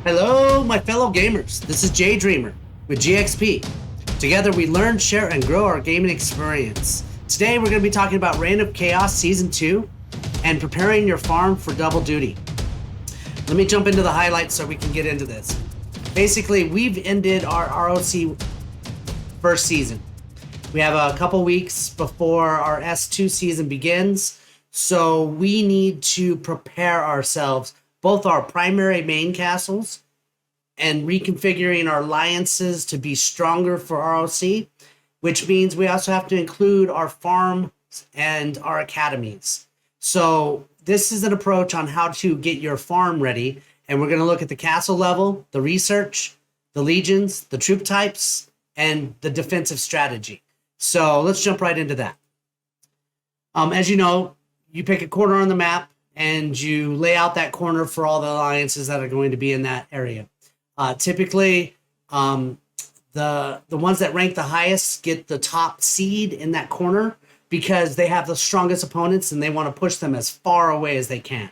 Hello, my fellow gamers. This is Jay Dreamer with GXP. Together, we learn, share, and grow our gaming experience. Today, we're going to be talking about Reign of Chaos Season 2 and preparing your farm for double duty. Let me jump into the highlights so we can get into this. Basically, we've ended our ROC first season. We have a couple weeks before our S2 season begins, so we need to prepare ourselves, both our primary main castles and reconfiguring our alliances to be stronger for ROC, which means we also have to include our farms and our academies. So this is an approach on how to get your farm ready, and we're going to look at the castle level, the research, the legions, the troop types, and the defensive strategy. So let's jump right into that. As you know, you pick a corner on the map and you lay out that corner for all the alliances that are going to be in that area. Typically, the ones that rank the highest get the top seed in that corner because they have the strongest opponents and they want to push them as far away as they can.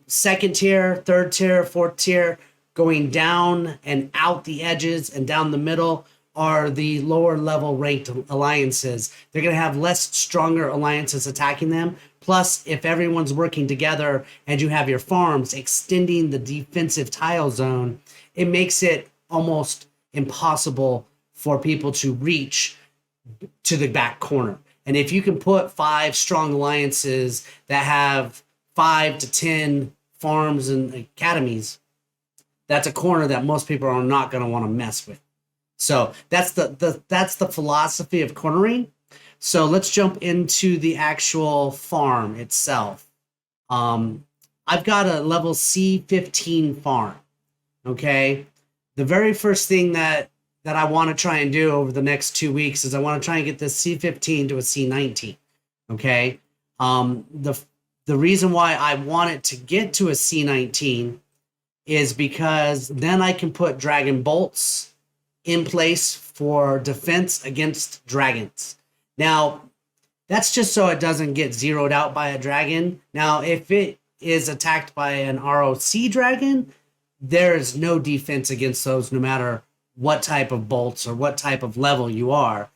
Second tier, third tier, fourth tier, going down and out the edges and down the middle are the lower level ranked alliances. They're going to have less stronger alliances attacking them. Plus, if everyone's working together and you have your farms extending the defensive tile zone, it makes it almost impossible for people to reach to the back corner. And if you can put 5 strong alliances that have 5 to 10 farms and academies, that's a corner that most people are not going to want to mess with. So that's the philosophy of cornering. So let's jump into the actual farm itself. I've got a level C15 farm. Okay. The very first thing that I want to try and do over the next 2 weeks is I want to try and get this C15 to a C19. Okay. The reason why I want it to get to a C19 is because then I can put dragon bolts in place for defense against dragons. Now, that's just so it doesn't get zeroed out by a dragon. Now, if it is attacked by an ROC dragon, there's no defense against those no matter what type of bolts or what type of level you are.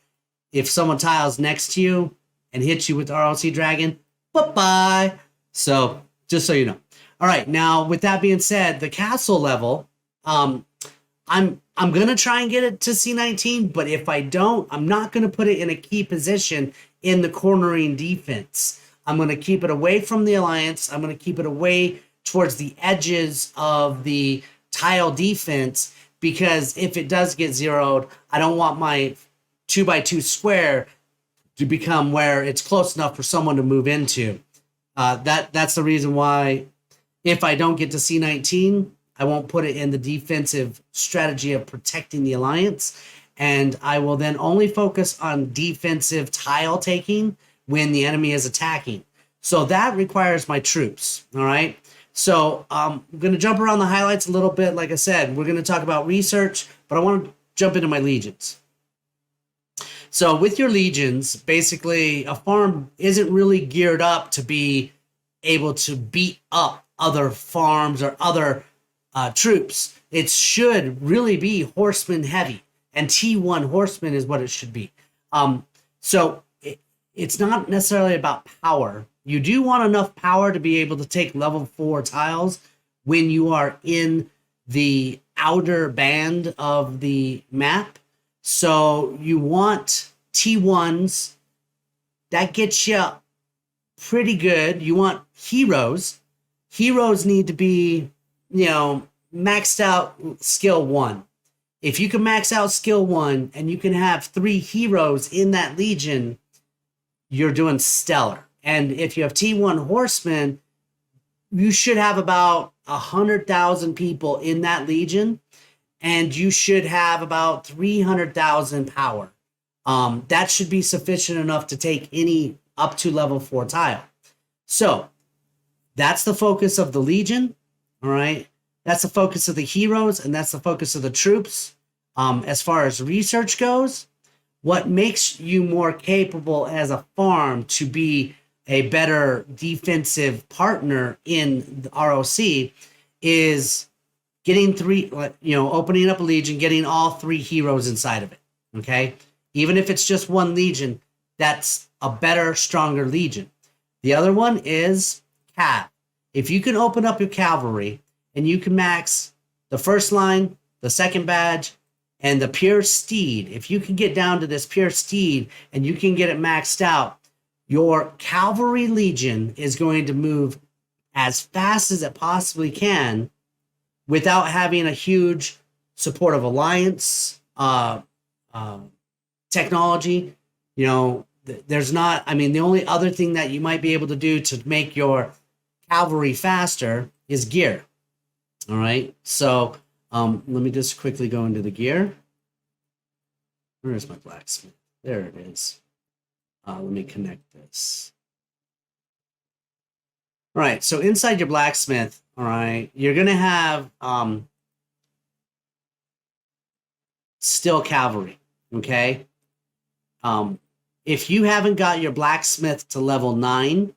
If someone tiles next to you and hits you with the ROC dragon, bye-bye. So, just so you know. All right, now, with that being said, the castle level, I'm going to try and get it to C19, but if I don't, I'm not going to put it in a key position in the cornering defense. I'm going to keep it away from the alliance. I'm going to keep it away towards the edges of the tile defense, because if it does get zeroed, I don't want my 2x2 square to become where it's close enough for someone to move into. That's the reason why if I don't get to C19, I won't put it in the defensive strategy of protecting the alliance, and I will then only focus on defensive tile taking when the enemy is attacking. So that requires my troops, all right? So I'm going to jump around the highlights a little bit. Like I said, we're going to talk about research, but I want to jump into my legions. So with your legions, basically a farm isn't really geared up to be able to beat up other farms or other troops. It should really be horseman heavy, and T1 horseman is what it should be. So it's not necessarily about power. You do want enough power to be able to take level 4 tiles when you are in the outer band of the map. So you want T1s that gets you pretty good. You want heroes. Heroes need to be, maxed out skill 1. If you can max out skill 1 and you can have 3 heroes in that legion, you're doing stellar. And if you have T1 horsemen, you should have about 100,000 people in that legion, and you should have about 300,000 power. That should be sufficient enough to take any up to level 4 tile. So that's the focus of the legion. All right. That's the focus of the heroes, and that's the focus of the troops. As far as research goes, what makes you more capable as a farm to be a better defensive partner in the ROC is getting three, opening up a legion, getting all three heroes inside of it. Okay, even if it's just one legion, that's a better, stronger legion. The other one is cav. If you can open up your cavalry and you can max the first line, the second badge, and the pure steed, if you can get down to this pure steed and you can get it maxed out, your cavalry legion is going to move as fast as it possibly can without having a huge supportive alliance technology. There's not, the only other thing that you might be able to do to make your cavalry faster is gear. All right, so let me just quickly go into the gear. Where is my blacksmith? There it is. Let me connect this. All right, so inside your blacksmith, all right, you're going to have still cavalry, okay? If you haven't got your blacksmith to level 9,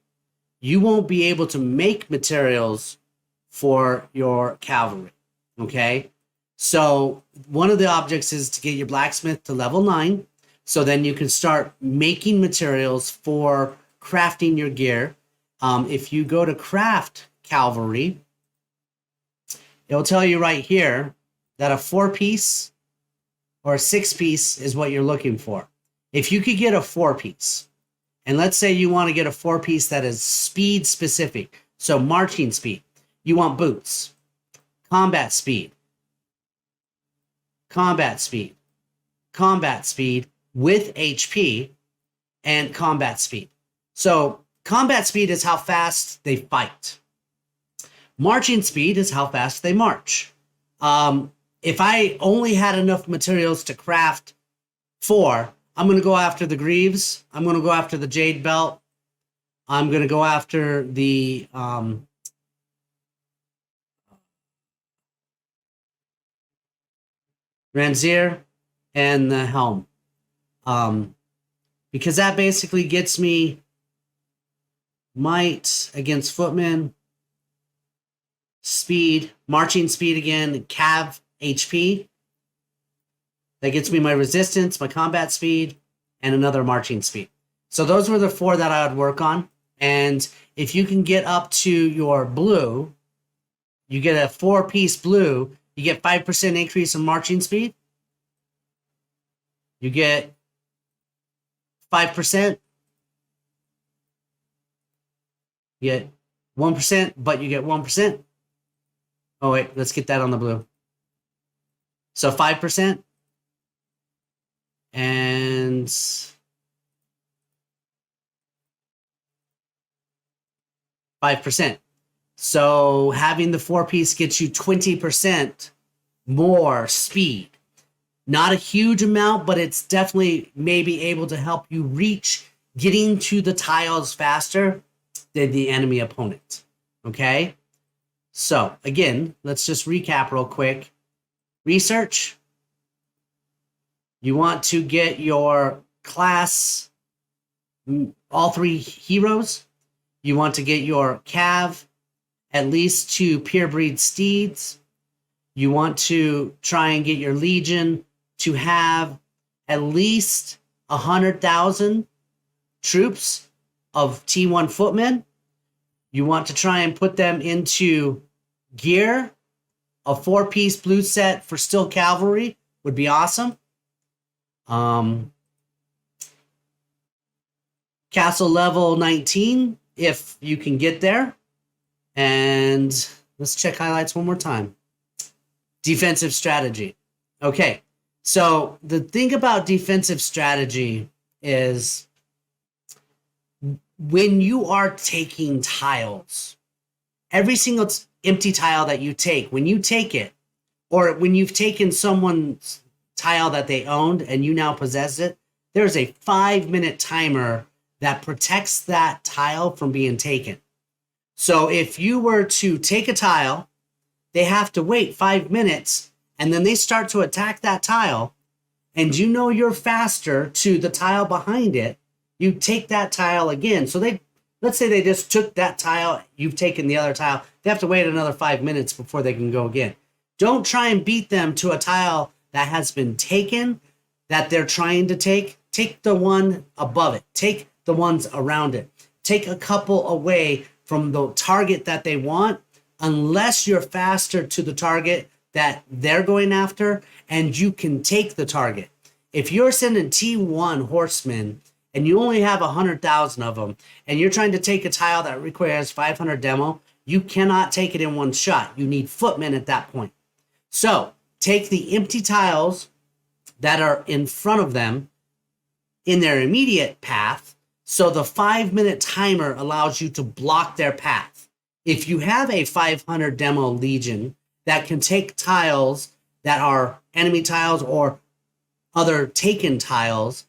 you won't be able to make materials for your cavalry, okay? So one of the objects is to get your blacksmith to level 9, so then you can start making materials for crafting your gear. If you go to craft cavalry, it'll tell you right here that a 4-piece or a 6-piece is what you're looking for. If you could get a 4-piece, and let's say you want to get a 4-piece that is speed specific, so marching speed, you want boots, combat speed, combat speed, combat speed with HP, and combat speed. So combat speed is how fast they fight. Marching speed is how fast they march. If I only had enough materials to craft 4, I'm going to go after the Greaves. I'm going to go after the Jade Belt. I'm going to go after the Ranzier and the Helm. Because that basically gets me might against footmen, speed, marching speed again, cav HP. That gets me my resistance, my combat speed, and another marching speed. So those were the 4 that I would work on. And if you can get up to your blue, you get a 4-piece blue, you get 5% increase in marching speed. You get 5%. You get 1%, but you get 1%. Oh, wait, let's get that on the blue. So 5%. And 5%. So having the 4-piece gets you 20% more speed. Not a huge amount, but it's definitely maybe able to help you reach getting to the tiles faster than the enemy opponent. Okay? So, again, let's just recap real quick. Research. You want to get your class, all 3 heroes. You want to get your cav, at least 2 purebred steeds. You want to try and get your legion to have at least 100,000 troops of T1 footmen. You want to try and put them into gear. A 4-piece blue set for still cavalry would be awesome. Castle level 19, if you can get there. And let's check highlights one more time. Defensive strategy. Okay, so the thing about defensive strategy is when you are taking tiles, every single empty tile that you take, when you take it, or when you've taken someone's tile that they owned and you now possess it, there's a 5-minute timer that protects that tile from being taken. So if you were to take a tile, they have to wait 5 minutes, and then they start to attack that tile, and you know you're faster to the tile behind it, you take that tile again. So let's say they just took that tile, you've taken the other tile, they have to wait another 5 minutes before they can go again. Don't try and beat them to a tile that has been taken, that they're trying to take. Take the one above it. Take the ones around it. Take a couple away from the target that they want, unless you're faster to the target that they're going after and you can take the target. If you're sending T1 horsemen and you only have 100,000 of them and you're trying to take a tile that requires 500 demo, you cannot take it in one shot. You need footmen at that point. So take the empty tiles that are in front of them in their immediate path. So the 5-minute timer allows you to block their path. If you have a 500 demo legion that can take tiles that are enemy tiles or other taken tiles,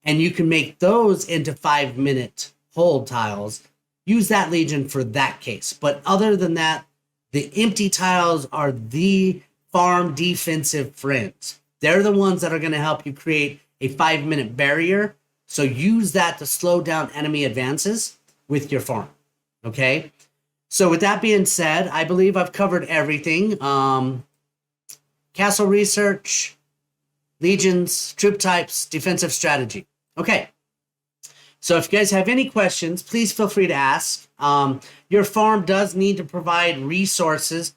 and you can make those into 5-minute hold tiles, use that legion for that case. But other than that, the empty tiles are the farm defensive friends. They're the ones that are going to help you create a 5-minute barrier. So use that to slow down enemy advances with your farm. Okay. So with that being said, I believe I've covered everything. Castle research, legions, troop types, defensive strategy. Okay. So if you guys have any questions, please feel free to ask. Your farm does need to provide resources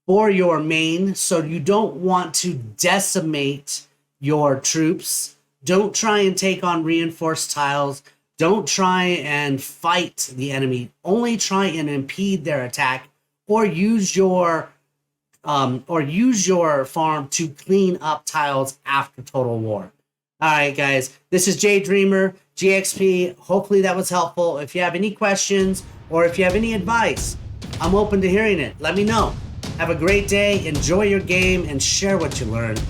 for your main, so you don't want to decimate your troops. Don't try and take on reinforced tiles. Don't try and fight the enemy. Only try and impede their attack, or use your farm to clean up tiles after total war. All right, guys. This is Jay Dreamer, GXP. Hopefully that was helpful. If you have any questions or if you have any advice, I'm open to hearing it. Let me know. Have a great day. Enjoy your game and share what you learned.